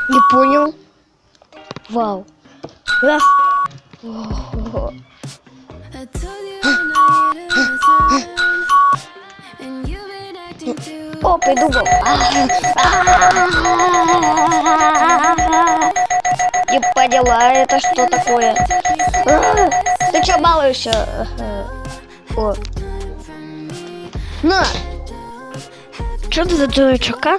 Не понял. Вау. Раз. Ого. О, придумал. Не поняла, это что такое? Ты что балуешься? О. На! Что ты за дурачок, а?